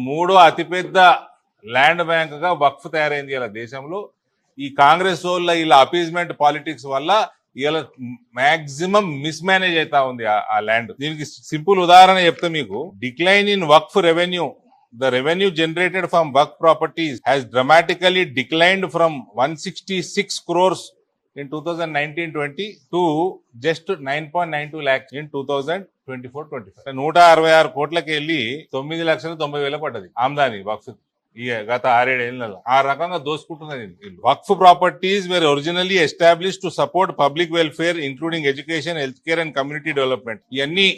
మూడో అతిపెద్ద land bank గా వక్ఫ్ తయారైంది ఇలా దేశంలో. ఈ కాంగ్రెస్ వాళ్ళ ఇలా అపీజ్మెంట్ పాలిటిక్స్ వల్ల ఇలా మాక్సిమం మిస్ మేనేజ్ అవుతా ఉంది ఆ ల్యాండ్. దీనికి సింపుల్ ఉదాహరణ చెప్తే మీకు, decline in Waqf revenue. The revenue generated from work properties has dramatically declined from 166 crores in 2019-20 to just 9.92 lakhs in 2024-25. 166 కోట్లకి వెళ్ళి 9,90,000 పడ్డది ఆమ్దాని వక్ఫ్ గత 6-7 ఏళ్లలో. ఆ రకంగా దోసుకుంటున్నది. Waqf properties were originally established to support public welfare including education, health care and community development. ఇవన్నీ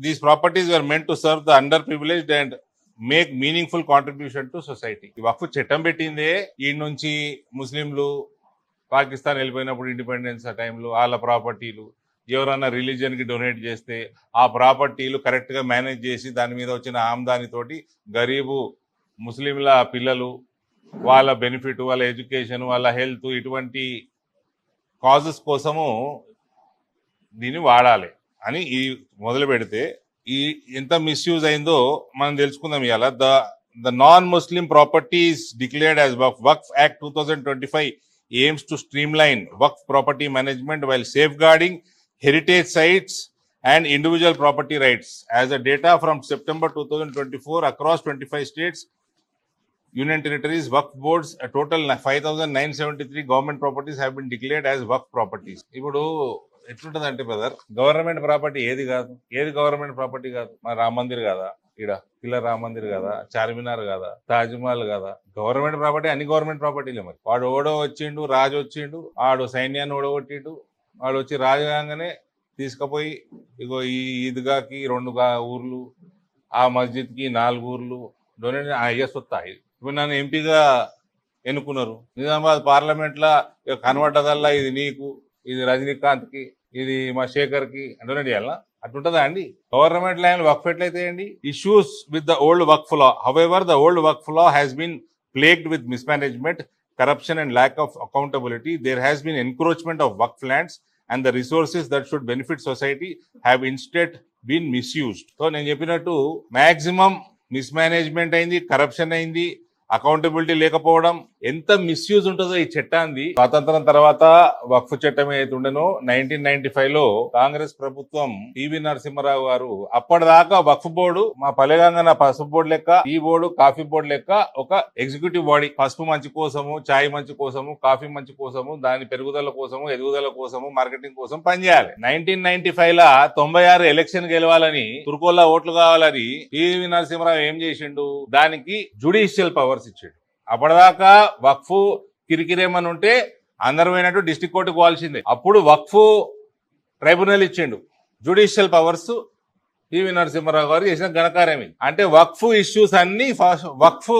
these properties were meant to serve the underprivileged and make meaningful contribution to society. ఈ వక్ఫ్ చట్టం పెట్టిందే ఈ నుంచి ముస్లింలు పాకిస్తాన్ వెళ్ళిపోయినప్పుడు ఇండిపెండెన్స్ ఆ టైంలో వాళ్ళ ప్రాపర్టీలు ఎవరన్నా రిలీజియన్ కి డొనేట్ చేస్తే ఆ ప్రాపర్టీలు కరెక్ట్ గా మేనేజ్ చేసి దాని మీద వచ్చిన ఆమ్దాని తోటి గరీబు ముస్లింల పిల్లలు వాళ్ళ బెనిఫిట్, వాళ్ళ ఎడ్యుకేషన్, వాళ్ళ హెల్త్, ఇటువంటి కాజెస్ కోసము దీన్ని వాడాలి అని ఈ మొదలు పెడితే ఈ ఎంత మిస్యూజ్ అయిందో మనం తెలుసుకుందాం ఇవాళ. The non Muslim properties declared as Waqf act 2025 aims to streamline Waqf property management while safeguarding heritage sites and individual property rights. As a data from September 2024 across 25 states, union territories, waqf boards, a total 5,973 government properties have been declared as waqf properties. ఇప్పుడు ఎట్లుంటది అంటే brother, government property ఏది కాదు, ఏది government property కాదు. మన రామ్ మందిర్ కాదా, ఈడ పిల్లర్ రామ్ మందిర్ కాదా, చార్మినార్ కాదా, తాజ్మహల్ కాదా, గవర్నమెంట్ ప్రాపర్టీ. అన్ని గవర్నమెంట్ ప్రాపర్టీలే. మరి వాడు ఓడో వచ్చిండు, రాజు వచ్చిండు, ఆడు సైన్యాన్ని ఓడగొట్టిండు, వాడు వచ్చి రాజు కాగానే తీసుకుపోయి ఇగో ఈ ఈద్గాకి 2 ఊర్లు, ఆ మస్జిద్ కి 4 ఊర్లు డొనేట్ అయ్యే సొత్తాయి. ఇప్పుడు నన్ను ఎంపీగా ఎన్నుకున్నారు, నిజామాబాద్ పార్లమెంట్ లా కనబడ్డదల్లా ఇది నీకు, ఇది రజనీకాంత్ కి, ఇది మా శేఖర్ కి డొనేట్ చేయాలా? అట్లుంటదా అండి? గవర్నమెంట్ ల్యాండ్ వక్ఫ్ ఎట్లయితే అండి? Issues with the old Waqf law. However the old Waqf law has been plagued with mismanagement, corruption and lack of accountability. There has been encroachment of waqf lands and the resources that should benefit society have instead been misused. So నేను చెప్పినట్టు maximum mismanagement అయింది, corruption అయింది, accountability లేకపోవడం. ఎంత misuse ఉంటుందో ఈ చట్టాన్ని. స్వాతంత్రం తర్వాత వక్ఫ్ చట్టం ఏదైతే ఉండేనో 1995 లో కాంగ్రెస్ ప్రభుత్వం పివి నరసింహారావు గారు అప్పటిదాకా వక్ఫ్ బోర్డు మా పల్లెగంగన పసుపు బోర్డు లెక్క, ఈ బోర్డు కాఫీ బోర్డు లెక్క ఒక ఎగ్జిక్యూటివ్ బాడీ. పసుపు మంచి కోసము, చాయ్ మంచి కోసము, కాఫీ మంచి కోసము, దాని పెరుగుదల కోసము, ఎదుగుదల కోసము, మార్కెటింగ్ కోసం పనిచేయాలి. 1995 లా 96 ఎలక్షన్ గెలవాలని, తుర్కోల్లా ఓట్లు కావాలని పివి నరసింహారావు ఏం చేసిండు? దానికి జుడిషియల్ పవర్స్ ఇచ్చాడు. అప్పటిదాకా వక్ఫ్ కిరికిరేమని ఉంటే అందరూ పోయినట్టు డిస్ట్రిక్ట్ కోర్టుకు పోవాల్సిందే. అప్పుడు వక్ఫ్ ట్రైబ్యునల్ ఇచ్చిండు. జుడిషియల్ పవర్స్ పివి నరసింహారావు గారు చేసిన ఘనకార్యం. అంటే వక్ఫ్ ఇష్యూస్ అన్ని వక్ఫ్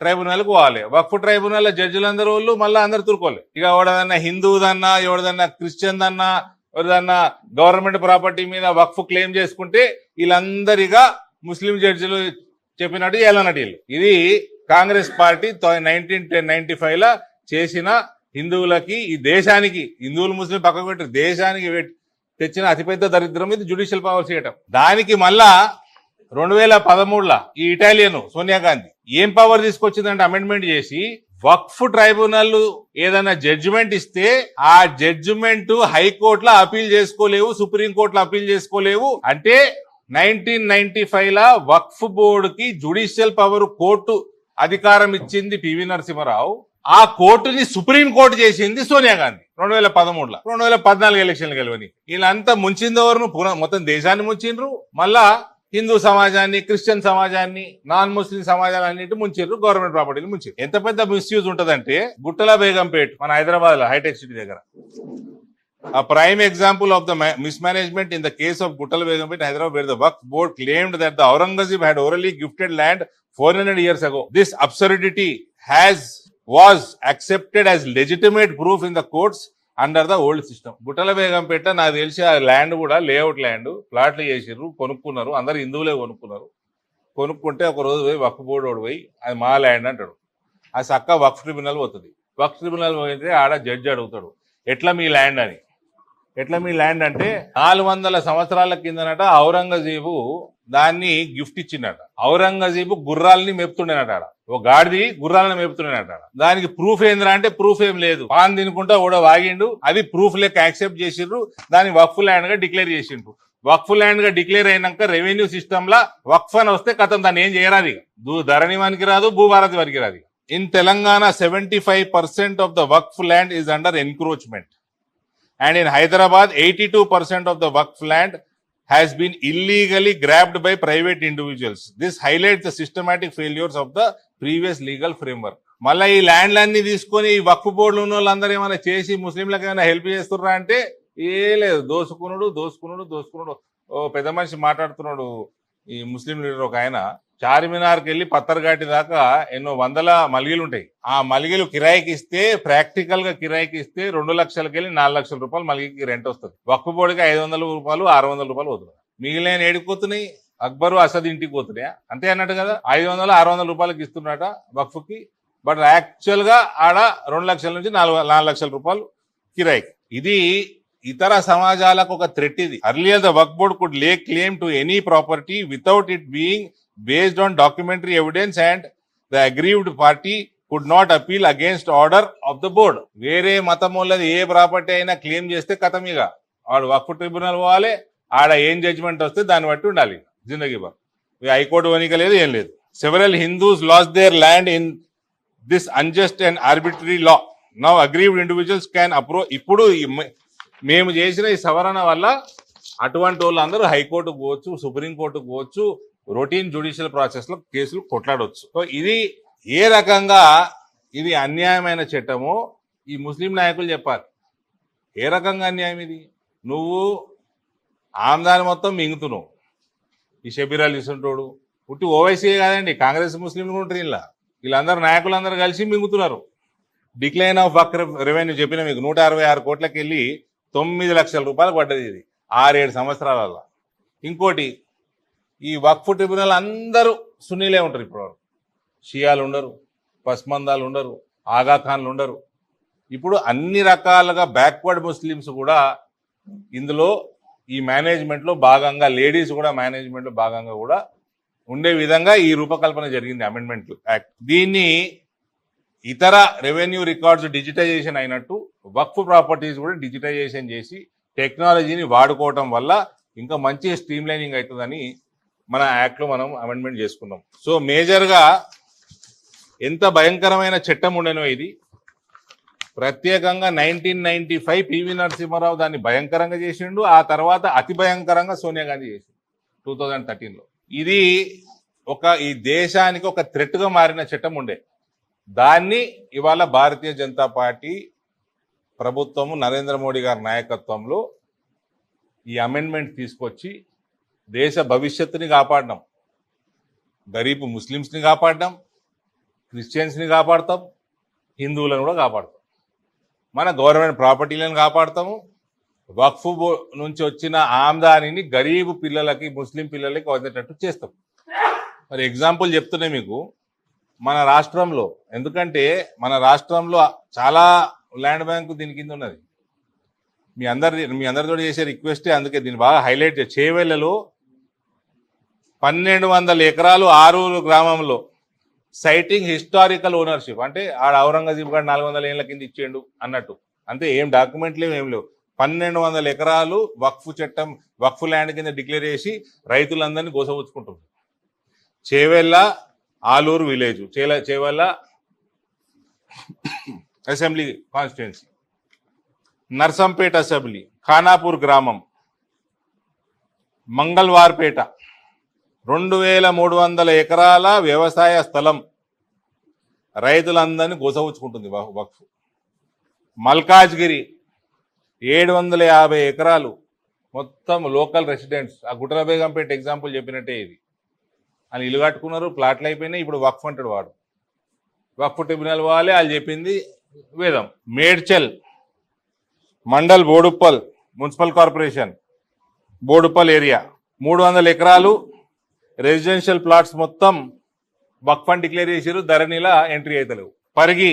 ట్రైబ్యునల్ కు పోవాలి. వక్ఫ్ ట్రైబ్యునల్ జడ్జిలందరూ వాళ్ళు మళ్ళీ అందరు తురుకోలే. ఇక ఎవడదన్నా హిందువుదన్నా, ఎవడదన్నా క్రిస్టియన్ దన్నా, ఎవరిదన్నా గవర్నమెంట్ ప్రాపర్టీ మీద వక్ఫ్ క్లెయిమ్ చేసుకుంటే వీళ్ళందరిగా ముస్లిం జడ్జిలు చెప్పినట్టు చేయాలన్నట్టు. ఇది కాంగ్రెస్ పార్టీ 1995 లా చేసిన హిందువులకి, ఈ దేశానికి, హిందువులు ముస్లిం పక్కకు పెట్టి దేశానికి తెచ్చిన అతిపెద్ద దరిద్రం ఇది జుడిషియల్ పవర్స్ చేయటం. దానికి మళ్ళా 2013 ఈ ఇటాలియన్ సోనియా గాంధీ ఏం పవర్ తీసుకొచ్చిందంటే అమెండ్మెంట్ చేసి వక్ఫ్ ట్రైబ్యునల్ ఏదైనా జడ్జిమెంట్ ఇస్తే ఆ జడ్జిమెంట్ హైకోర్టులో అపీల్ చేసుకోలేవు, సుప్రీంకోర్టులో అపీల్ చేసుకోలేవు. అంటే 1995 లా వక్ఫ్ బోర్డుకి జుడిషియల్ పవర్ కోర్టు అధికారం ఇచ్చింది పివి నరసింహారావు. ఆ కోర్టుని సుప్రీం కోర్టు చేసింది సోనియా గాంధీ 2013 2014 ఎలక్షన్లు గెలవని. వీళ్ళంతా ముంచిందెవరు? మొత్తం దేశాన్ని ముంచిండ్రు. మళ్ళా హిందూ సమాజాన్ని, క్రిస్టియన్ సమాజాన్ని, నాన్ ముస్లిం సమాజాన్ని అన్నింటి ముంచారు, గవర్నమెంట్ ప్రాపర్టీలు ముంచారు. ఎంత పెద్ద మిస్యూజ్ ఉంటదంటే గుట్టల బేగంపేట్ మన హైదరాబాద్ లో హైటెక్ సిటీ దగ్గర. A prime example of the mismanagement in the case of Guttala Begumpet, Hyderabad, where the Waqf board claimed that the Aurangzeb had orally gifted land 400 years ago. This absurdity was accepted as legitimate proof in the courts under the old system. Guttala Begumpet నాకు తెలిసి ఆ land కూడా layout land, ప్లాట్లు చేసిర్రు, కొనుక్కున్నారు. అందరు హిందువులే కొనుక్కున్నారు. కొనుక్కుంటే ఒక రోజు పోయి వక్ఫ్ బోర్డు వాడు పోయి అది మా ల్యాండ్ అంటాడు. అది చక్క వక్ఫ్ ట్రిబ్యునల్ పోతుంది. వక్ఫ్ ట్రిబ్యునల్ పోయితే ఆడ జడ్జి అడుగుతాడు, ఎట్లా మీ ల్యాండ్ అని. ఎట్లా మీ ల్యాండ్ అంటే 400 సంవత్సరాల కిందనట ఔరంగజేబు దాన్ని గిఫ్ట్ ఇచ్చిండట. ఔరంగజేబు గుర్రాలని మేపుతుండేనట ఆడ. ఓ గాడిది గుర్రాలను మేపుతుండేనట ఆడ. దానికి ప్రూఫ్ ఏందిరా అంటే ప్రూఫ్ ఏం లేదు, పాన్ తినుకుంటా కూడా వాగిండు, అది ప్రూఫ్ లెక్క యాక్సెప్ట్ చేసిండ్రు, దాన్ని వక్ఫ్ ల్యాండ్ గా డిక్లేర్ చేసిండ్రు. వక్ఫ్ ల్యాండ్ గా డిక్లేర్ అయినాక రెవెన్యూ సిస్టమ్ లా వక్ఫ్ అని వస్తే కథం దాన్ని ఏం చేయరాదు, ఇక ధరణి వానికి రాదు, భూభారతి వారికి రాదు. In Telangana 75% of the Waqf land is under encroachment, and in Hyderabad 82% of the Waqf land has been illegally grabbed by private individuals. This highlights the systematic failures of the previous legal framework. మళ్ళీ ఈ ల్యాండ్లన్నీ తీసుకొని ఈ వక్ఫ్ బోర్డులు ఉన్న వాళ్ళందరూ ఏమైనా చేసి ముస్లింలకు ఏమైనా హెల్ప్ చేస్తుర్రా అంటే ఏ లేదు, దోసుకునుడు. ఓ పెద్ద మనిషి మాట్లాడుతున్నాడు, ఈ ముస్లిం లీడర్ ఒక ఆయన, చార్మినార్కి వెళ్ళి పత్తర్ఘాటి దాకా ఎన్నో వందల మలిగీలు ఉంటాయి. ఆ మలిగీలు కిరాయికి ఇస్తే, ప్రాక్టికల్ గా కిరాయికి ఇస్తే 2 లక్షలకి వెళ్ళి 4 లక్షల రూపాయలు మలిగికి రెంట్ వస్తుంది. వక్ఫ్ బోర్డుకి 500 రూపాయలు 600 రూపాయలు పోతుంది. మిగిలిన ఏడిపోతున్నాయి, అక్బరు అసద్ ఇంటికి పోతున్నాయా అంతే అన్నట్టు కదా. 500-600 రూపాయలకి ఇస్తున్నట వక్ఫ్కి, బట్ యాక్చువల్ గా ఆడ 2 లక్షల నుంచి 4 లక్షల రూపాయలు కిరాయికి. ఇది ఇతర సమాజాలకు ఒక థ్రెట్. ఇది earlier the Waqf board could lay claim to any property without it being based on documentary evidence, and the aggrieved party could not appeal against order of the board. వేరే మతం వాళ్ళది ఏ ప్రాపర్టీ అయినా క్లెయిమ్ చేస్తే కథమిగా వాడు వక్ఫ్ tribunal పోవాలి, ఆడ ఏం judgement వస్తే దాన్ని బట్టి ఉండాలి జిందగీ బార్. హైకోర్టు వనిక లేదు, ఏం లేదు. Several Hindus last there land in this unjust and arbitrary law. Now aggrieved individuals can approach. ఇప్పుడు మేము చేసిన ఈ సవరణ వల్ల అటువంటి వాళ్ళందరూ హైకోర్టుకు పోవచ్చు, సుప్రీంకోర్టుకు పోవచ్చు, రొటీన్ జ్యుడిషియల్ ప్రాసెస్ లో కేసులు కొట్లాడవచ్చు. సో ఇది ఏ రకంగా ఇది అన్యాయమైన చట్టమో ఈ ముస్లిం నాయకులు చెప్పాలి. ఏ రకంగా అన్యాయం ఇది? నువ్వు ఆమ్దాని మొత్తం మింగుతున్నావు. ఈ షబీర్ అలీ ఇస్తుంటోడు పుట్టి ఓవైసీ కాదండి, కాంగ్రెస్ ముస్లింలు ఉంటారు, ఇలా వీళ్ళందరూ నాయకులందరూ కలిసి మింగుతున్నారు. డిక్లైన్ ఆఫ్ వక్ఫ్ రెవెన్యూ చెప్పిన మీకు 166 కోట్లకి వెళ్ళి 9 లక్షల రూపాయలు పడ్డది ఇది 6-7 సంవత్సరాల. ఇంకోటి, ఈ వక్ఫ్ ట్రిబ్యునల్ అందరూ సున్నీలే ఉంటారు. ఇప్పుడు షియాలు ఉండరు, పస్మందాలు ఉండరు, ఆగాఖాన్లు ఉండరు. ఇప్పుడు అన్ని రకాలుగా బ్యాక్వర్డ్ ముస్లిమ్స్ కూడా ఇందులో ఈ మేనేజ్మెంట్లో భాగంగా, లేడీస్ కూడా మేనేజ్మెంట్లో భాగంగా కూడా ఉండే విధంగా ఈ రూపకల్పన జరిగింది అమెండ్మెంట్ యాక్ట్. దీన్ని ఇతర రెవెన్యూ రికార్డ్స్ డిజిటైజేషన్ అయినట్టు వక్ఫ్ ప్రాపర్టీస్ కూడా డిజిటైజేషన్ చేసి టెక్నాలజీని వాడుకోవటం వల్ల ఇంకా మంచి స్ట్రీమ్ లైనింగ్ అవుతుందని మన యాక్ట్లో మనం అమెండ్మెంట్ చేసుకున్నాం. సో మేజర్గా ఎంత భయంకరమైన చట్టం ఉండేనో ఇది. ప్రత్యేకంగా 1995 పివి నరసింహారావు దాన్ని భయంకరంగా చేసిండు. ఆ తర్వాత అతి భయంకరంగా సోనియా గాంధీ చేసిండు 2013లో. ఇది ఈ దేశానికి ఒక థ్రెట్గా మారిన చట్టం ఉండే. దాన్ని ఇవాళ భారతీయ జనతా పార్టీ ప్రభుత్వము నరేంద్ర మోడీ గారి నాయకత్వంలో ఈ అమెండ్మెంట్ తీసుకొచ్చి దేశ భవిష్యత్తుని కాపాడడం, గరీబ్ ముస్లిమ్స్ని కాపాడడం, క్రిస్టియన్స్ని కాపాడతాం, హిందువులను కూడా కాపాడతాం, మన గవర్నమెంట్ ప్రాపర్టీలను కాపాడతాము, వక్ఫ్ నుంచి వచ్చిన ఆమ్దానిని గరీబ్ పిల్లలకి, ముస్లిం పిల్లలకి అందేటట్టు చేస్తాం. మరి ఎగ్జాంపుల్ చెప్తున్నా మీకు మన రాష్ట్రంలో, ఎందుకంటే మన రాష్ట్రంలో చాలా ల్యాండ్ బ్యాంకు దీని కింద ఉన్నది. మీ అందరితో చేసే రిక్వెస్టే, అందుకే దీన్ని బాగా హైలైట్ చేవేళ్లలో 1200 ఎకరాలు ఆరూరు గ్రామంలో సైటింగ్ హిస్టారికల్ ఓనర్షిప్. అంటే ఆడ ఔరంగజేబు గారు 400 ఏళ్ల కింద ఇచ్చేయండు అన్నట్టు, అంతే. ఏం డాక్యుమెంట్లు ఏం లేవు. 1200 ఎకరాలు వక్ఫ్ చట్టం, వక్ఫ్ ల్యాండ్ కింద డిక్లేర్ చేసి రైతులందరినీ గోసపుచ్చుకుంటుంది. Chevella Aluru village, Chevella assembly constituency, Narsampet assembly, Khanapur గ్రామం, మంగళవార్పేట 2300 ఎకరాల వ్యవసాయ స్థలం రైతులందరినీ గోసవుచ్చుకుంటుంది వక్ఫ్. మల్కాజ్గిరి 750 ఎకరాలు మొత్తం లోకల్ రెసిడెంట్స్. ఆ గుట్టల బేగంపేట ఎగ్జాంపుల్ చెప్పినట్టే ఇది. అని ఇల్లు కట్టుకున్నారు, ప్లాట్లు అయిపోయినాయి, ఇప్పుడు వక్ఫ్ అంటాడు వాడు. వక్ఫ్ ట్రిబ్యునల్ పోవాలి, వాళ్ళు చెప్పింది వేదం. Medchal mandal Boduppal municipal corporation, Boduppal area 300 ఎకరాలు రెసిడెన్షియల్ ప్లాట్స్ మొత్తం వక్ఫ్ అని డిక్లేర్ చేశారు, ధరణిలా ఎంట్రీ అవుతలేవు. పరిగి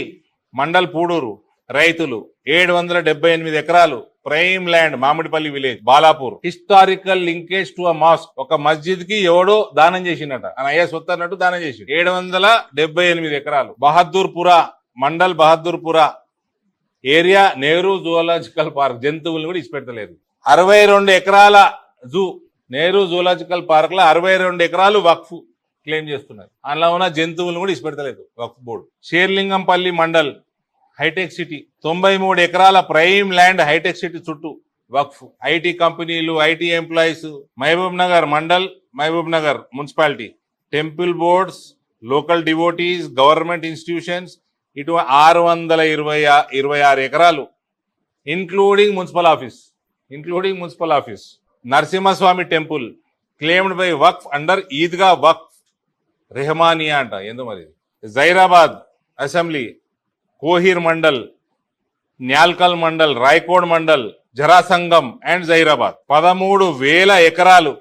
మండల్ పూడూరు రైతులు 778 ఎకరాలు prime land Mamidipalli village Balapur. Historical linkage to a mask. ఒక మస్జిద్ కి ఎవడో దానం చేసిండట, ఆయన అయ్యా సొత్తు అన్నట్టు దానం చేసి. 778 ఎకరాలు Bahadurpura mandal, Bahadurpura area Nehru zoological park. జంతువులను కూడా ఇచ్చిపెట్టలేదు. 62 ఎకరాల జూ. నెహ్రూ జూలాజికల్ పార్క్ లో 62 ఎకరాలు వక్ఫ్ క్లెయిమ్ చేస్తున్నారు. అందులో ఉన్న జంతువులను కూడా ఇచ్చిపెడతలేదు వక్ఫ్ బోర్డు. షేర్లింగంపల్లి మండల్ హైటెక్ సిటీ 93 ఎకరాల ప్రైమ్ ల్యాండ్ హైటెక్ సిటీ చుట్టూ వక్ఫ్. ఐటీ కంపెనీలు, IT employees. Mahabub Nagar mandal, Mahabub Nagar municipality, temple boards, local devotees, government institutions ఇటు 626 ఎకరాలు including municipal office. Narasimhaswamy temple claimed by Waqf under Eidgah Waqf Rehmania అంట, ఏందో మరి. జైరాబాద్ అసెంబ్లీ, కోహిర్ మండల్, న్యాల్కల్ మండల్, రాయ్కోడ్ మండల్, జరాసంగం అండ్ జైరాబాద్ 13,000 ఎకరాలు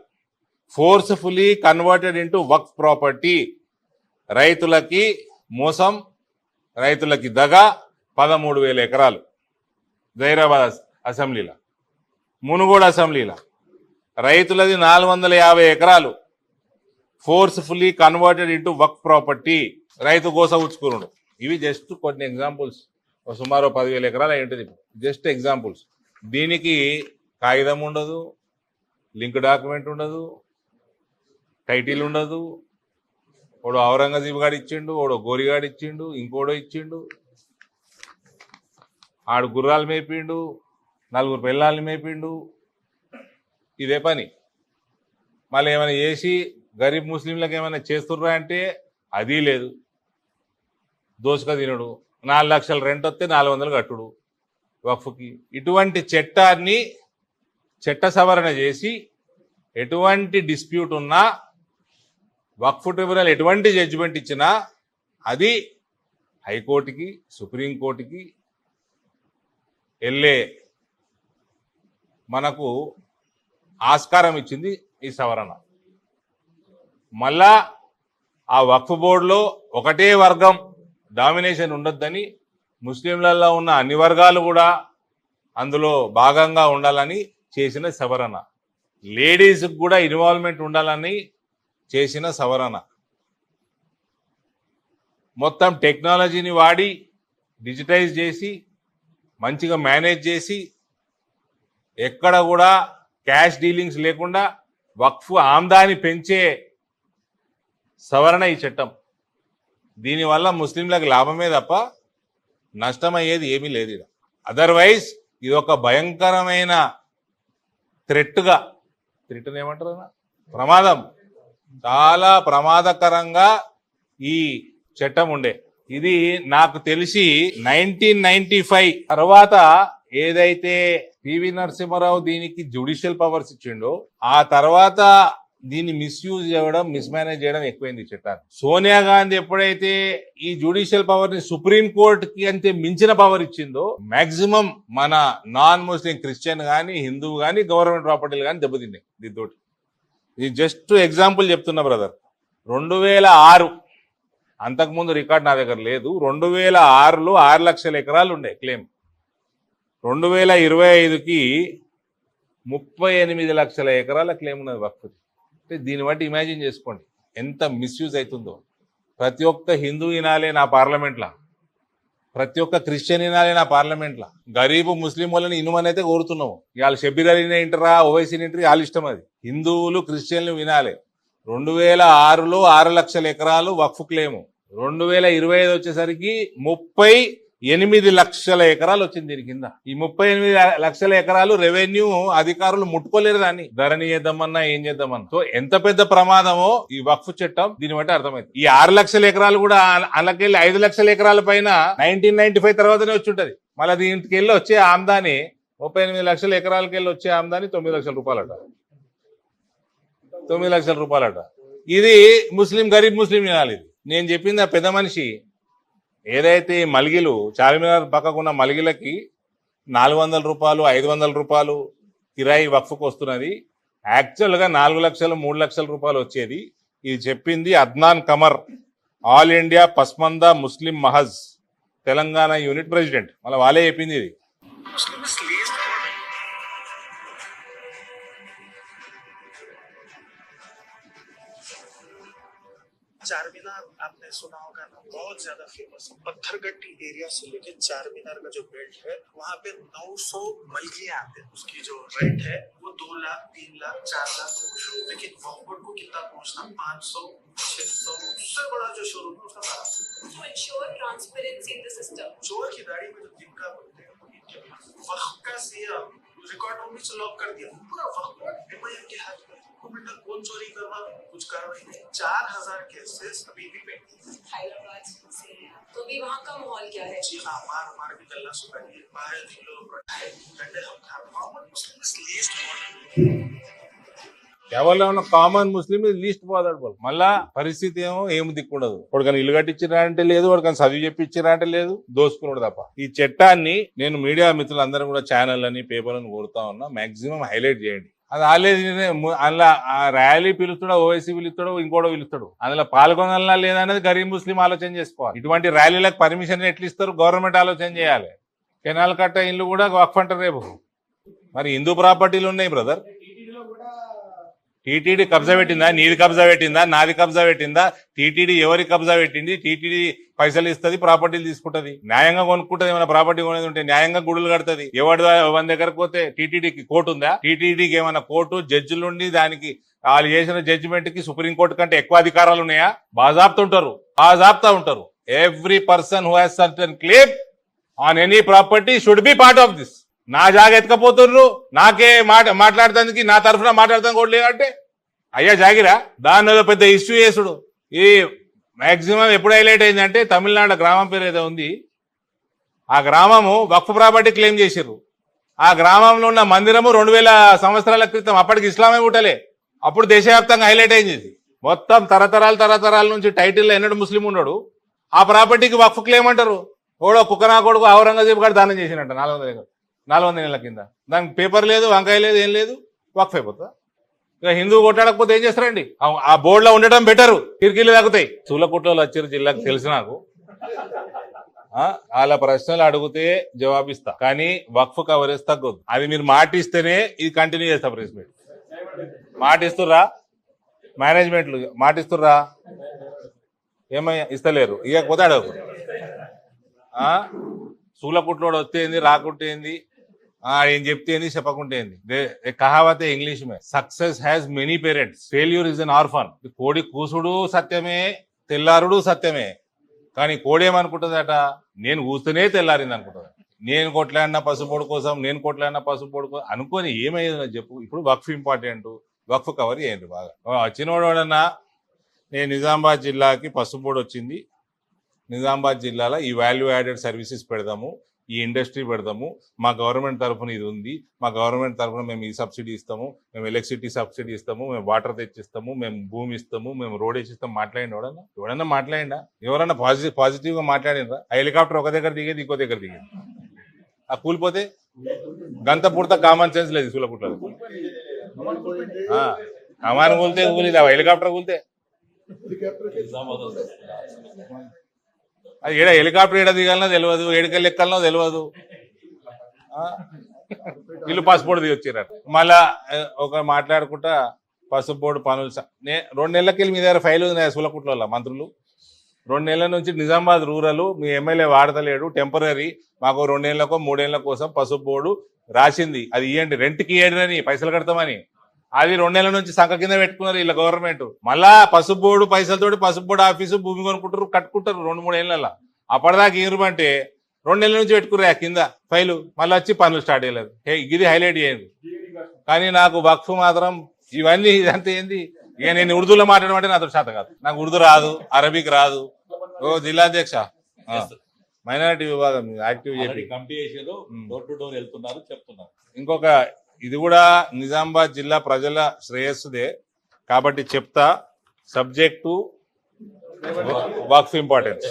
ఫోర్స్ఫుల్లీ కన్వర్టెడ్ ఇంటూ వక్ఫ్ ప్రాపర్టీ. రైతులకి మోసం, రైతులకి దగా. 13,000 ఎకరాలు జైరాబాద్ అసెంబ్లీలో. మునుగోడు అసెంబ్లీలో రైతులది 450 ఎకరాలు ఫోర్స్ఫుల్లీ కన్వర్టెడ్ ఇంటూ వక్ఫ్ ప్రాపర్టీ. రైతు గోస ఉచ్చుకున్నాడు. ఇవి జస్ట్ కొన్ని ఎగ్జాంపుల్స్. సుమారు 10,000 ఎకరాలు అయి ఉంటుంది. Just examples. దీనికి కాగితం ఉండదు, లింక్ డాక్యుమెంట్ ఉండదు, టైటిల్ ఉండదు. ఓడు ఔరంగజీబ్ గాడు ఇచ్చిండు, ఓడో గోరిగాడు ఇచ్చిండు, ఇంకోడో ఇచ్చిండు. ఆడు గుర్రాలు మేపిండు, 4 పిల్లల్ని మేపిండు. ఇదే పని. మళ్ళీ ఏమైనా చేసి గరీబ్ ముస్లింలకు ఏమైనా చేస్తుర్రా అంటే అది లేదు. దోసుక తినడు. 4 లక్షల రెంట్ వస్తే 400 కట్టుడు వక్ఫ్కి. ఇటువంటి చట్టాన్ని చట్ట సవరణ చేసి ఎటువంటి డిస్ప్యూట్ ఉన్నా వక్ఫ్ ట్రిబ్యునల్ ఎటువంటి జడ్జిమెంట్ ఇచ్చినా అది హైకోర్టుకి, సుప్రీంకోర్టుకి వెళ్ళే మనకు ఆస్కారం ఇచ్చింది ఈ సవరణ. మళ్ళా ఆ వక్ఫ్ బోర్డులో ఒకటే వర్గం డామినేషన్ ఉండొద్దని, ముస్లింలలో ఉన్న అన్ని వర్గాలు కూడా అందులో భాగంగా ఉండాలని చేసిన సవరణ. లేడీస్కి కూడా ఇన్వాల్వ్మెంట్ ఉండాలని చేసిన సవరణ. మొత్తం టెక్నాలజీని వాడి డిజిటైజ్ చేసి మంచిగా మేనేజ్ చేసి ఎక్కడ కూడా క్యాష్ డీలింగ్స్ లేకుండా వక్ఫ్ ఆమ్దాని పెంచే సవరణ ఈ చట్టం. దీనివల్ల ముస్లింలకు లాభమే తప్ప నష్టమయ్యేది ఏమీ లేదు. అదర్వైజ్ ఇది ఒక భయంకరమైన థ్రెట్గా, ఏమంటారు, ప్రమాదం, చాలా ప్రమాదకరంగా ఈ చట్టం ఉండే. ఇది నాకు తెలిసి 1995 తర్వాత ఏదైతే పివి నరసింహారావు దీనికి జ్యుడిషియల్ పవర్స్ ఇచ్చిండో ఆ తర్వాత దీన్ని మిస్యూజ్ చేయడం, మిస్మేనేజ్ చేయడం ఎక్కువైంది ఈ చట్టాన్ని. సోనియా గాంధీ ఎప్పుడైతే ఈ జ్యుడిషియల్ పవర్ ని సుప్రీం కోర్టుకి అంతే మించిన పవర్ ఇచ్చిందో మాక్సిమం మన నాన్ ముస్లిం క్రిస్టియన్ గానీ, హిందువు గానీ, గవర్నమెంట్ ప్రాపర్టీలు కానీ దెబ్బతిన్నాయి దీంతోటి. ఇది జస్ట్ ఎగ్జాంపుల్ చెప్తున్నా బ్రదర్. 2006 అంతకుముందు రికార్డ్ నా దగ్గర లేదు. 2006లో 6 లక్షల ఎకరాలు ఉండే క్లెయిమ్. 2025కి 38 లక్షల ఎకరాల క్లెయిమ్ ఉన్నది వక్ఫ్. అంటే దీన్ని బట్టి ఇమాజిన్ చేసుకోండి ఎంత మిస్యూజ్ అవుతుందో. ప్రతి ఒక్క హిందూ వినాలే నా పార్లమెంట్లో, ప్రతి ఒక్క క్రిస్టియన్ వినాలే నా పార్లమెంట్లో. గరీబు ముస్లిం వాళ్ళని ఇనుమని అయితే కోరుతున్నాము. ఇవాళ షబ్బీర్ అలీని ఇంటరా, ఓవైసీని ఇంటరా, వాళ్ళ ఇష్టం. అది హిందువులు క్రిస్టియన్లు వినాలి. 2006లో 6 లక్షల ఎకరాలు వక్ఫ్ క్లెయిము. 2025 వచ్చేసరికి 38 లక్షల ఎకరాలు వచ్చింది దీని కింద. ఈ 38 లక్షల ఎకరాలు రెవెన్యూ అధికారులు ముట్టుకోలేరు. దాన్ని ధరణి చేద్దామన్నా ఏం చేద్దామన్నా. సో ఎంత పెద్ద ప్రమాదమో ఈ వక్ఫ్ చట్టం దీన్ని బట్టి అర్థమైంది. ఈ 6 లక్షల ఎకరాలు కూడా అలాకెళ్ళి 5 లక్షల ఎకరాల పైన 1995 తర్వాతనే వచ్చి ఉంటది. మళ్ళీ దీనికి వెళ్ళి వచ్చే ఆమ్దాని 38 లక్షల ఎకరాలకి వెళ్ళి వచ్చే ఆమ్దాని 9 లక్షల రూపాయలట. 9 లక్షల రూపాయలట. ఇది ముస్లిం, గరీబ్ ముస్లిం వినాలి. ఇది నేను చెప్పింది ఆ పెద్ద మనిషి. ఏదైతే మలిగిలు చార్మినార్ పక్కకున్న మలిగిలకి 400 రూపాయలు, 500 రూపాయలు కిరాయి వక్ఫ్కు వస్తున్నది. యాక్చువల్గా 4 లక్షలు, 3 లక్షల రూపాయలు వచ్చేది. ఇది చెప్పింది అద్నాన్ కమర్, ఆల్ ఇండియా పస్మందా ముస్లిం మహజ్ తెలంగాణ యూనిట్ ప్రెసిడెంట్. మళ్ళీ వాళ్ళే చెప్పింది ఇది. चारमीनार आपने सुना होगा ना, बहुत ज्यादा फेमस है। पत्थरगट्टी एरिया से लेके चारमीनार का जो बेल्ट है वहाँ पे 900 मलकियां आते हैं। उसकी जो रेंट है वो 2 लाख 3 लाख 4 लाख, लेकिन वॉकआउट को कितना पहुंचना 500 600, उससे बड़ा जो शोरूम है उसका 1200। To ensure transparency in the system. चोर की दाढ़ी में जो तिनका बोलते हैं वक्त का सीएम रिकॉर्ड रूम में लॉक कर दिया, पूरा वक्त एमआईएम के हाथ में। कौन चोरी करवा, कुछ कार्रवाई नहीं। 4000 केसेस अभी भी पेंडिंग। हैदराबाद से हैं आप, तो अभी वहाँ का माहौल क्या है? जी हाँ, मार भी गल्ला सुनाइए, बाहर दिलो डंडे हम खा कॉमन मुस्लिम लीस्ट కేవలం కామన్ ముస్లిం లీస్ట్ పోదాడు. మళ్ళా పరిస్థితి ఏం దిక్కుండదు. వాడికని ఇల్లు కట్టించిరా అంటే లేదు, వాడికని చదివి చెప్పించిరా అంటే లేదు, దోసుకున్నాడు తప్ప. ఈ చట్టాన్ని నేను మీడియా మిత్రులందరూ కూడా ఛానల్ అని పేపర్లను కోరుతా ఉన్నా, మాక్సిమం హైలైట్ చేయండి. అది ఆలేదు. అందులో ఆ ర్యాలీ పిలుస్తాడో, ఓవైసీ పిలుస్తాడో, ఇంకోటో పిలుస్తాడు, అందులో పాల్గొనాలన్నా లేదనేది గరీబ్ ముస్లిం ఆలోచన చేసుకోవాలి. ఇటువంటి ర్యాలీలకు పర్మిషన్ ఎట్లా ఇస్తారు గవర్నమెంట్ ఆలోచన చేయాలి. కెనాల్ కట్ట ఇల్లు కూడా వక్ఫ్ అంటారు రేపు. మరి హిందూ ప్రాపర్టీలు ఉన్నాయి బ్రదర్. టీటీడీ కబ్జా పెట్టిందా? నీది కబ్జా పెట్టిందా? నాది కబ్జా పెట్టిందా? టీటీడీ ఎవరి కబ్జా పెట్టింది? టీటీడీ పైసలు ఇస్తుంది, ప్రాపర్టీలు తీసుకుంటది, న్యాయంగా కొనుక్కుంటది. ఏమైనా ప్రాపర్టీ కొనేది ఉంటే న్యాయంగా గుడులు కడుతుంది. ఎవరి దగ్గరకు పోతే టీటీడీకి కోర్టు ఉందా? టీటీడీకి ఏమైనా కోర్టు జడ్జిలుండి దానికి వాళ్ళు చేసిన జడ్జిమెంట్ కి సుప్రీంకోర్టు కంటే ఎక్కువ అధికారాలు ఉన్నాయా? బాజాబ్తా ఉంటారు. Every person who has certain claim on any property should be part of this. నా జాగ ఎత్తుకపోతున్నారు, నాకే మాట్లాడటానికి, నా తరఫున మాట్లాడతాను కూడా లేదంటే అయ్యా జాగిరా. దాని పెద్ద ఇష్యూ చేసుడు. ఈ మాక్సిమం ఎప్పుడు హైలైట్ అయిందంటే తమిళనాడు గ్రామం పేరు ఏదో ఉంది, ఆ గ్రామము వక్ఫ్ ప్రాపర్టీ క్లెయిమ్ చేసిర్రు. ఆ గ్రామంలో ఉన్న మందిరము 2000 సంవత్సరాల క్రితం, అప్పటికి ఇస్లామే పుట్టలే, అప్పుడు దేశవ్యాప్తంగా హైలైట్ అయింది. ఇది మొత్తం తరతరాల నుంచి టైటిల్ ఎన్నడు ముస్లిం ఉన్నాడు. ఆ ప్రాపర్టీకి వక్ఫ్ క్లెయిమ్ అంటారు. ఓడో కుక్కనా కొడుకు ఔరంగజేబు గారు దానం చేసినట్ట 400 నెలల కింద. దానికి పేపర్ లేదు, వంకాయ లేదు, ఏం లేదు, వక్ఫ్ అయిపోతుందా? ఇక హిందూ కొట్టాడకపోతే ఏం చేస్తారండి? ఆ బోర్డులో ఉండటం బెటరు, కిరికిలు తగ్గుతాయి. సూలకుట్లలో వచ్చారు జిల్లాకు తెలుసు నాకు. వాళ్ళ ప్రశ్నలు అడిగితే జవాబిస్తా, కానీ వక్ఫ్ కవరేజ్ తగ్గదు. అది మీరు మాటిస్తేనే ఇది కంటిన్యూ చేస్తా. ప్రెస్ మీట్ మాటిస్తుర్రా? మేనేజ్మెంట్లు మాటిస్తుర్రా? ఏమయ్యా ఇస్తలేరు, ఇకపోతే అడగకు. సూలకుట్లోడు వస్తే ఏంది, రాకుంటే ఏంది, ఏం చెప్తే ఏంది, చెప్పకుంటే ఏంది. కహావతే ఇంగ్లీష్ మే, success has many parents, failure is an orphan. కోడి కూసుడు సత్యమే, తెల్లారుడు సత్యమే, కానీ కోడి ఏమనుకుంటుందట, నేను కూస్తూనే తెల్లారింది అనుకుంటుంది. నేను కొట్లాడిన పసుపొడి కోసం, అనుకొని ఏమయ్యేది చెప్పు. ఇప్పుడు వక్ఫ్ ఇంపార్టెంట్, వక్ఫ్ కవర్ చేయండి బాగా. వచ్చినోడన్నా నేను నిజామాబాద్ జిల్లాకి పసుపొడి వచ్చింది, నిజామాబాద్ జిల్లాలో ఈ వాల్యూ యాడెడ్ సర్వీసెస్ పెడదాము, ఈ ఇండస్ట్రీ పెడదాము, మా గవర్నమెంట్ తరఫున ఇది ఉంది, మా గవర్నమెంట్ తరఫున మేము ఈ సబ్సిడీ ఇస్తాము, మేము ఎలక్ట్రిసిటీ సబ్సిడీ ఇస్తాము, మేము వాటర్ తెచ్చిస్తాము, మేము భూమి ఇస్తాము, మేము రోడ్ వేసిస్తాము. మాట్లాడింది ఎవడన్నా మాట్లాడిందా? ఎవరన్నా పాజిటివ్ గా మాట్లాడినరా? ఆ హెలికాప్టర్ ఒక దగ్గర దిగేది, ఇంకో దగ్గర దిగేది. ఆ కూలిపోతే గంత పూర్త కామన్ సెన్స్ లేదు. సూలపుట్ల కమాన్ కూలితే కూలిదా, హెలికాప్టర్ కూలితే అది ఏడ హెలికాప్టర్ ఏడ దిగాలనో తెలియదు, ఏడుకెళ్ళి ఎక్కాలనో తెలియదు. వీళ్ళు పసుపోడు దిగి వచ్చారట. మళ్ళా ఒక మాట్లాడుకుంటా పసుపోడు పనులు 2 నెలలకెళ్ళి మీ దగ్గర ఫైల్ ఉంది సూలకుట్ల మంత్రులు. 2 నెలల నుంచి నిజామాబాద్ రూరల్ మీ ఎమ్మెల్యే వాడతలేడు, టెంపరీ, మాకు 2 నెలలకో 3 ఏళ్ల కోసం పసుపోడు రాసింది, అది ఇవ్వండి, రెంట్కి ఇవ్వండి, పైసలు కడతామని. అది 2 నెలల నుంచి సంఖ కింద పెట్టుకున్నారు వీళ్ళ గవర్నమెంట్. మళ్ళా పసుపు బోర్డు పైసలతోటి పసుపు బోర్డు ఆఫీసు భూమి కొనుక్కుంటారు, కట్టుకుంటారు 2-3 ఏళ్ళ. అప్పటిదాకా ఇరుమంటే 2 నెలల నుంచి పెట్టుకురా కింద ఫైలు, మళ్ళీ వచ్చి పనులు స్టార్ట్ చేయలేదు. ఇది హైలైట్ చేయండి. కానీ నాకు వక్ఫ్ మాత్రం ఇవన్నీ ఇదంతా ఏంది, ఇక నేను ఉర్దూలో మాట్లాడమంటే నాతో శాతం కాదు. నాకు ఉర్దూ రాదు, అరబిక్ రాదు. ఓ జిల్లాధ్యక్ష మైనారిటీ విభాగం యాక్టివ్ చెప్పి డోర్ టు డోర్ వెళ్తున్నారు, చెప్తున్నారు. ఇంకొక ఇది కూడా నిజామాబాద్ జిల్లా ప్రజల శ్రేయస్సుదే కాబట్టి చెప్తా. సబ్జెక్టు వక్ఫ్ ఇంపార్టెన్స్.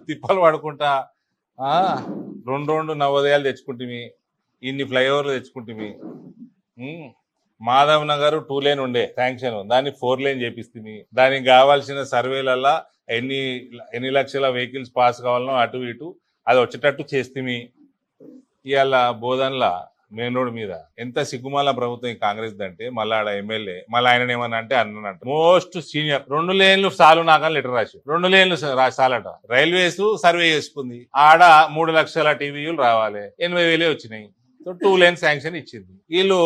తిప్పలు పడుకుంటా 2 నవోదయాలు తెచ్చుకుంటుంది, ఇన్ని ఫ్లైఓవర్లు తెచ్చుకుంటుంది. మాధవ్ నగర్ 2 లేన్ ఉండే శాంక్షన్, దాన్ని 4 లేన్ చేపిస్తుంది. దానికి కావాల్సిన సర్వేలల్లా ఎన్ని ఎన్ని లక్షల వెహికల్స్ పాస్ కావాలనో అటు ఇటు అది వచ్చేటట్టు చేస్తే ఇవాళ బోధనలా మెయిన్ రోడ్ మీద ఎంత సిగ్గుమాల ప్రభుత్వం ఈ కాంగ్రెస్ అంటే మళ్ళీ ఆడ ఎమ్మెల్యే మళ్ళీ ఆయన ఏమన్నా అంటే అన్నట్టు మోస్ట్ సీనియర్ 2 లేన్లు సాలు నాకని లెటర్ రాసి 2 లేన్లు సాలట రైల్వేస్ సర్వే చేసుకుంది ఆడ 3 లక్షల టీవీలు రావాలి 80,000 వచ్చినాయి. సో 2 లేన్ శాంక్షన్ ఇచ్చింది. వీళ్ళు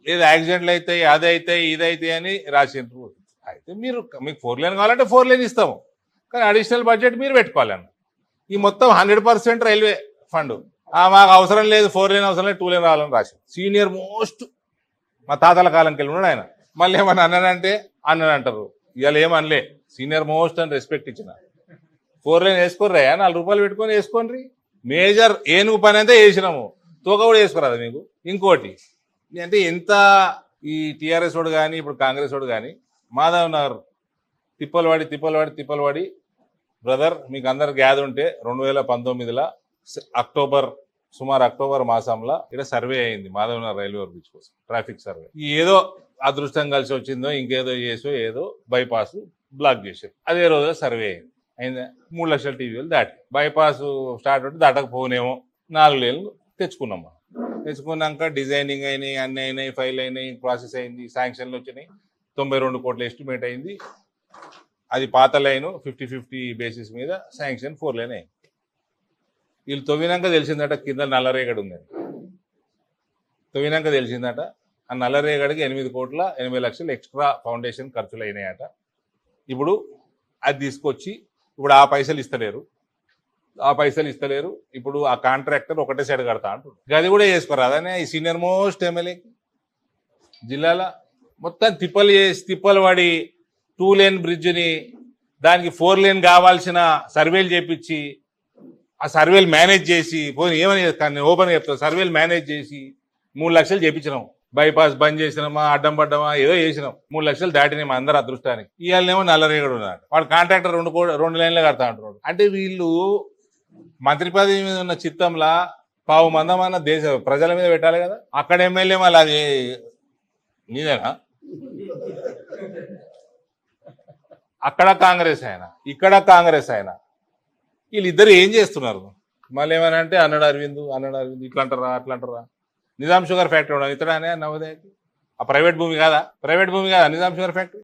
ఏదో యాక్సిడెంట్లు అయితే అదైతే ఇదైతే అని రాసిండ్రు. అయితే మీకు 4 లేన్ కావాలంటే 4 లేన్ ఇస్తాము, కానీ అడిషనల్ బడ్జెట్ మీరు పెట్టుకోవాలన్న. ఈ మొత్తం 100% రైల్వే ఫండ్ మాకు అవసరం లేదు, 4 లేన్ అవసరం లేదు, 2 లేన్ రావాలని రాసి సీనియర్ మోస్ట్ మా తాతల కాలంకి వెళ్ళి ఉన్నాడు ఆయన. మళ్ళీ ఏమన్నా అన్నాడంటే అంటారు. ఇవాళ ఏమనలే, సీనియర్ మోస్ట్ అని రెస్పెక్ట్ ఇచ్చిన 4 లేన్ వేసుకోర్రా, 4 రూపాయలు పెట్టుకొని వేసుకోండి. మేజర్ ఏనుగు పని అంతా వేసినాము, తోక కూడా వేసుకోరాదు మీకు. ఇంకోటి అంటే ఎంత ఈ టీఆర్ఎస్ వాడు కానీ ఇప్పుడు కాంగ్రెస్ వాడు కానీ మాధవ్ నగర్ తిప్పలవాడి బ్రదర్ మీకు అందరు గ్యాద్ ఉంటే 2019లో సుమారు అక్టోబర్ మాసంలో ఇక్కడ సర్వే అయింది మాధవ్ నగర్ రైల్వే బ్రిడ్జ్ కోసం ట్రాఫిక్ సర్వే. ఏదో అదృష్టం కలిసి వచ్చిందో ఇంకేదో చేసో ఏదో బైపాస్ బ్లాక్ చేశారు. అదే రోజు సర్వే అయింది 3 లక్షల టీవీలు దాటి బైపాస్ స్టార్ట్ అవుతుంది దాటకపోనేమో 4 లేన్లు తెచ్చుకున్నాక డిజైనింగ్ అయినాయి, అన్ని అయినాయి, ఫైల్ అయినాయి, ప్రాసెస్ అయింది, శాంక్షన్లు వచ్చినాయి, 92 కోట్ల ఎస్టిమేట్ అయింది. అది పాత లైన్ 50-50 బేసిస్ మీద శాంక్షన్ 4 లేన్ అయింది. వీళ్ళు తవ్వినాక తెలిసిందట కింద నల్లరేగడి ఉందని. తవ్వినాక తెలిసిందట ఆ నల్లరేగడికి 8,80,00,000 ఎక్స్ట్రా ఫౌండేషన్ ఖర్చులు అయినాయట. ఇప్పుడు అది తీసుకొచ్చి ఇప్పుడు ఆ పైసలు ఇస్తలేరు. ఇప్పుడు ఆ కాంట్రాక్టర్ ఒకటే సైడ్ కడతా అంటారు. అది కూడా చేసుకోరాదనే ఈ సీనియర్ మోస్ట్ ఎమ్మెల్యేకి జిల్లాలో మొత్తం తిప్పలు పడి 2 లేన్ బ్రిడ్జ్ని దానికి 4 లేన్ కావాల్సిన సర్వేలు చేపించి ఆ సర్వేలు మేనేజ్ చేసి ఏమని ఓపెన్ చెప్తాం, సర్వేలు మేనేజ్ చేసి 3 లక్షలు చేపించినాం. బైపాస్ బంద్ చేసినామా, అడ్డం పడ్డామా, ఏదో చేసినాం. 3 లక్షలు దాటినాయి మా అందరు అదృష్టానికి. ఇవాళనేమో నల్లరేగడు ఉన్నాడు, వాడు కాంట్రాక్టర్ 2 లైన్లే కడతా అంటున్నాడు. అంటే వీళ్ళు మంత్రి పదవి మీద ఉన్న చిత్తంలా 10 మందమన్న దేశ ప్రజల మీద పెట్టాలి కదా. అక్కడ ఎమ్మెల్యే మళ్ళీ అది నీదేనా, అక్కడ కాంగ్రెస్ ఆయన ఇక్కడ కాంగ్రెస్ ఆయన. వీళ్ళిద్దరు ఏం చేస్తున్నారు? మళ్ళీ ఏమైనా అంటే అన్నాడు అరవింద్ ఇట్లా అంటారా అట్లా అంటారా. నిజాం షుగర్ ఫ్యాక్టరీ ఉండదు ఇతడానే నవోదయకి, ఆ ప్రైవేట్ భూమి కాదా నిజాం షుగర్ ఫ్యాక్టరీ.